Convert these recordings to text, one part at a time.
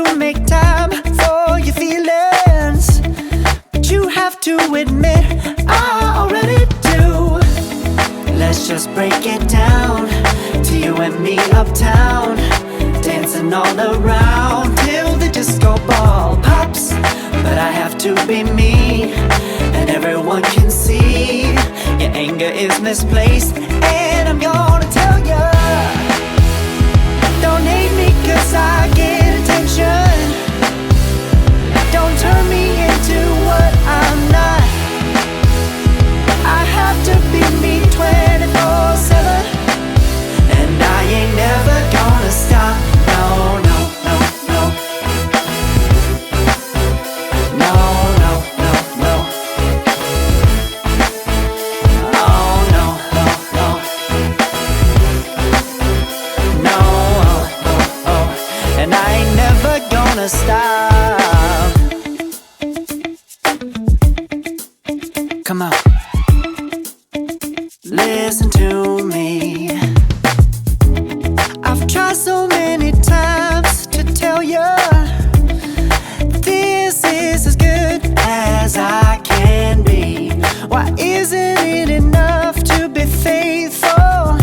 to make time for your feelings, but you have to admit I already do. Let's just break it down to you and me uptown, dancing all around till the disco ball pops. But I have to be me, and everyone can see your anger is misplaced, and I'm gonna tell ya, don't hate me cause I get attention. Don't turn me into what I'm not. I have to be me 24/7, and I ain't never gonna stop. No, no, no, no. No, no, no, no. Oh, no, no, no. No, oh, oh, oh. And I ain't never gonna stop. Come on. Listen to me. I've tried so many times to tell you this is as good as I can be. Why isn't it enough to be faithful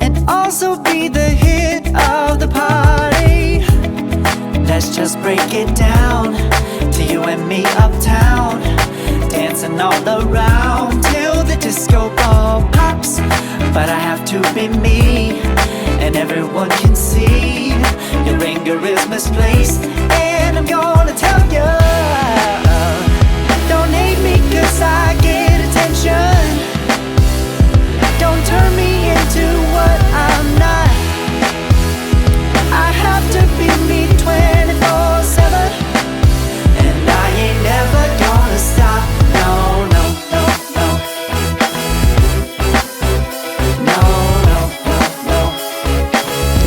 and also be the hit of the party? Let's just break it down to you and me uptown, dancing all around till the disco ball pops. But I have to be me, and everyone can see your anger is misplaced, and I'm gonna tell you, don't hate me cause I get attention. Don't turn me into what I'm not. I have to be me 24/7, and I ain't never gonna stop. No, no, no, no. No, no, no, no.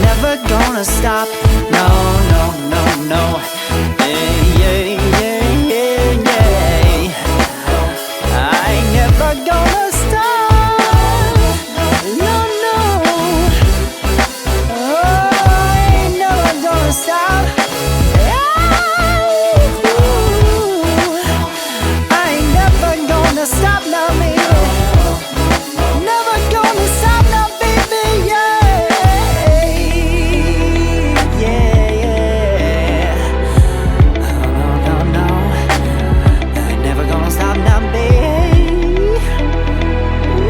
Never gonna stop. No, no, no, no. Yeah, yeah, yeah, yeah, yeah. I ain't never gonna stop. No, no. Oh, I ain't never gonna stop. I ain't never gonna stop now, baby. Never gonna stop now, baby. Yeah, yeah, yeah. No, no, no, no. I ain't never gonna stop now, baby.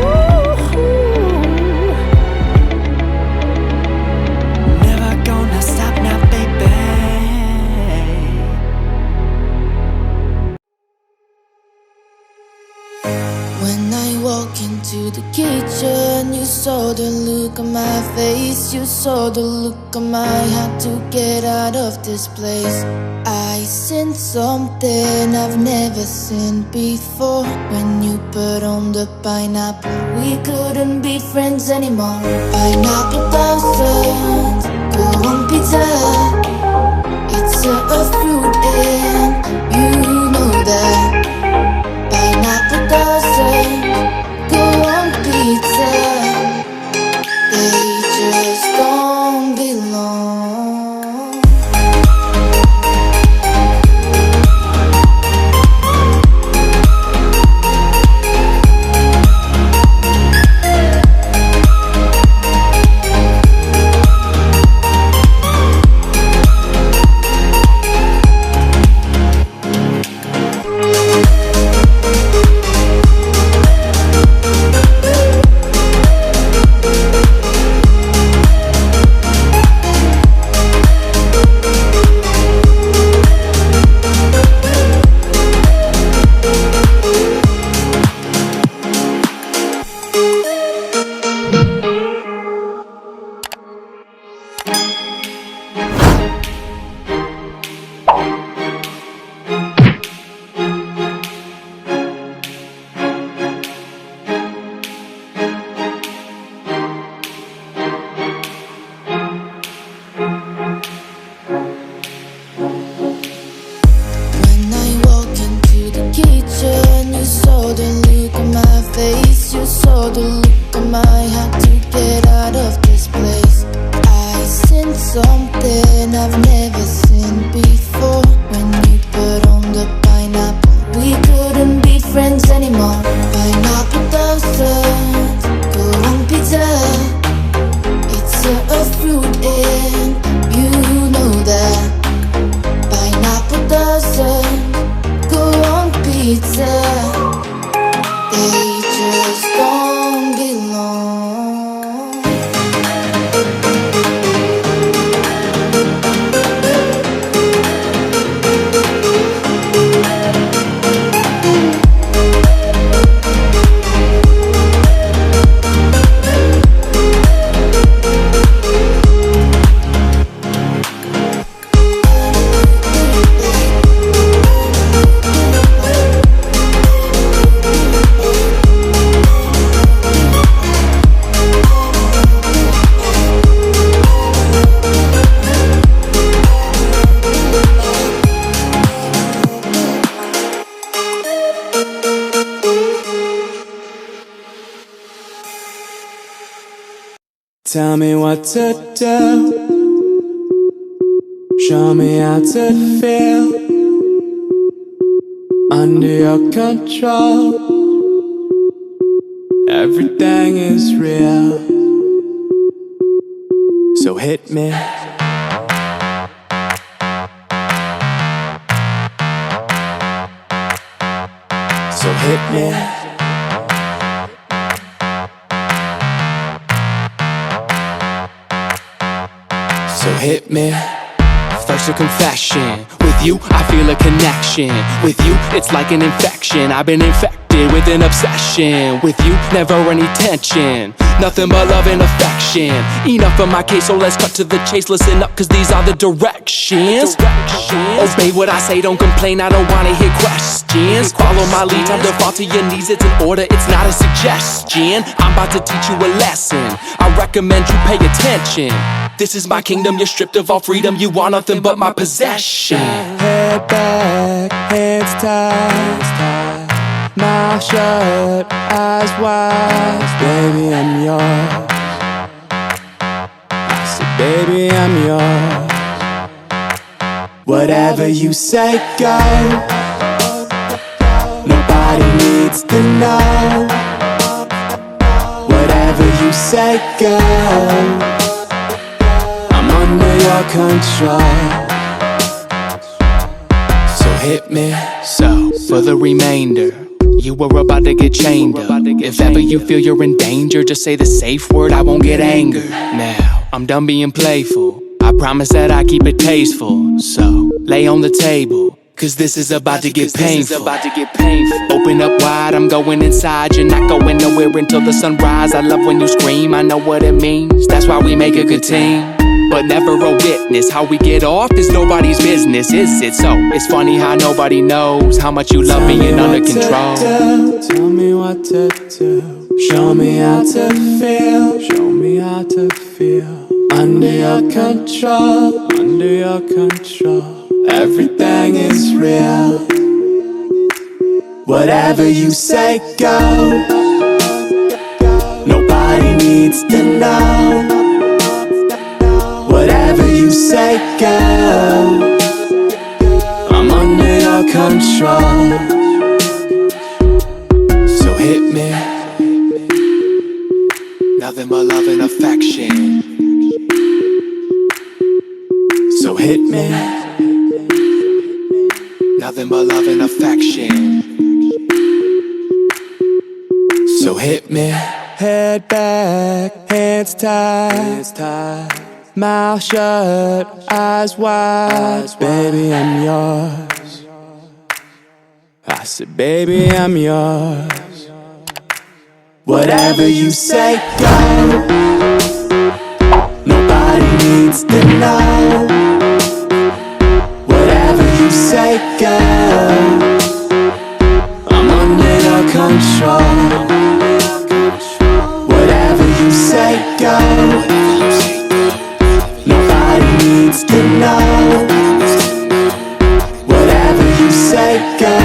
Woo-hoo. Never gonna stop now, baby. When I walk into the kitchen, you saw the look on my face. You saw the look on my heart to get out of this place. I seen something I've never seen before. When you put on the pineapple, we couldn't be friends anymore. Pineapple doesn't go on pizza. It's a fruit and you know that. Pineapple doesn't go on pizza. They just don't belong. something I've never seen before. Tell me what to do. Show me how to feel under your control. Everything is real, so hit me. So hit me. So hit me. First a confession. With you, I feel a connection. With you, it's like an infection. I've been infected with an obsession. With you, never any tension. Nothing but love and affection. Enough of my case, so let's cut to the chase. Listen up, cause these are the directions. Obey what I say, don't complain, I don't wanna hear questions. Follow my lead, time to fall to your knees. It's an order, it's not a suggestion. I'm about to teach you a lesson. I recommend you pay attention. This is my kingdom, you're stripped of all freedom. You want nothing but my possession. Head back, hands tied, mouth shut, eyes wide. Baby, I'm yours. I said, baby, I'm yours. Whatever you say, go. Nobody needs to know. Whatever you say, go. Under your control. So hit me. So, for the remainder, you were about to get chained up. If ever you feel you're in danger, just say the safe word, I won't get angered. Now, I'm done being playful. I promise that I keep it tasteful. So, lay on the table, cause this is about to get painful. Open up wide, I'm going inside. You're not going nowhere until the sunrise. I love when you scream, I know what it means. That's why we make a good team, but never a witness. How we get off is nobody's business, is it? So it's funny how nobody knows how much you love being under control. Tell me what to do. Show me how to feel. Show me how to feel. Under your control. Under your control. Everything is real. Whatever you say, go. Nobody needs to know. Whatever you say, go. I'm under your control. So hit me. Nothing but love and affection. So hit me. Nothing but love and affection. So hit me. Head back, hands tied, mouth shut, eyes wide. Baby, I'm yours. I said, baby, I'm yours. Whatever you say, go. Nobody needs to know. Whatever you say, go. I'm under your control. Whatever you say, go. Nobody needs to know. Whatever you say, go.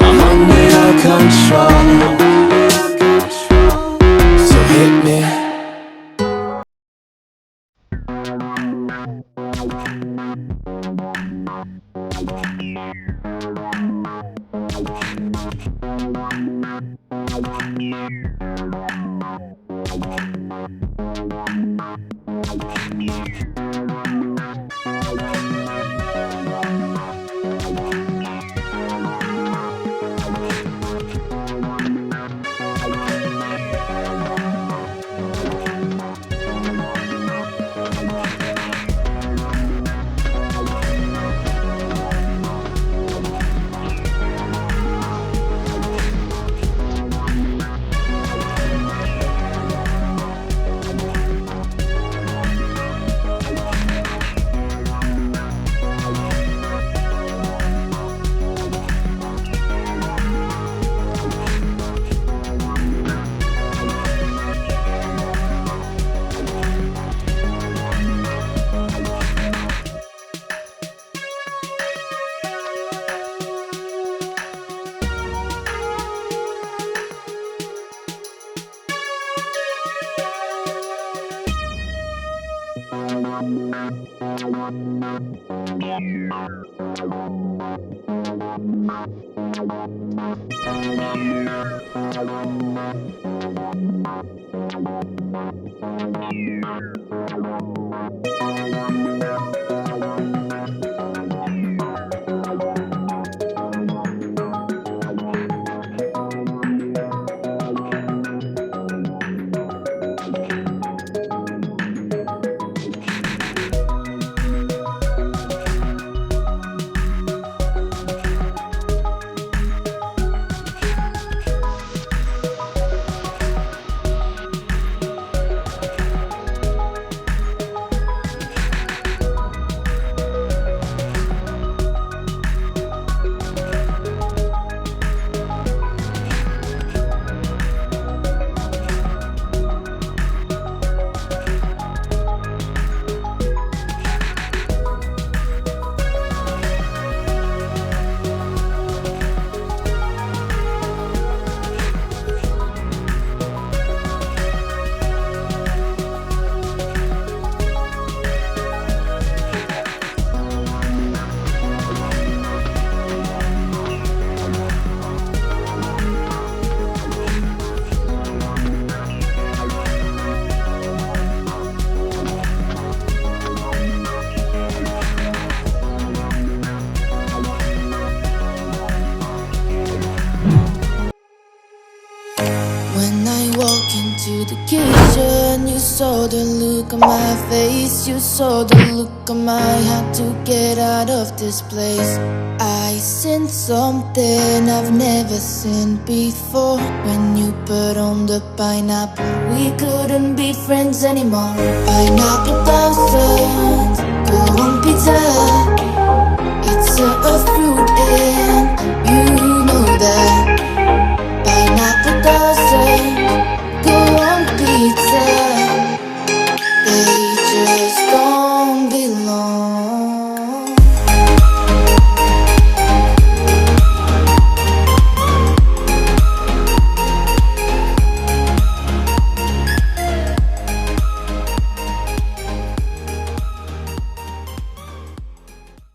I'm under your control. So hit me. To the kitchen, you saw the look on my face. You saw the look on my heart to get out of this place. I seen something I've never seen before. When you put on the pineapple, we couldn't be friends anymore. Pineapple blossom,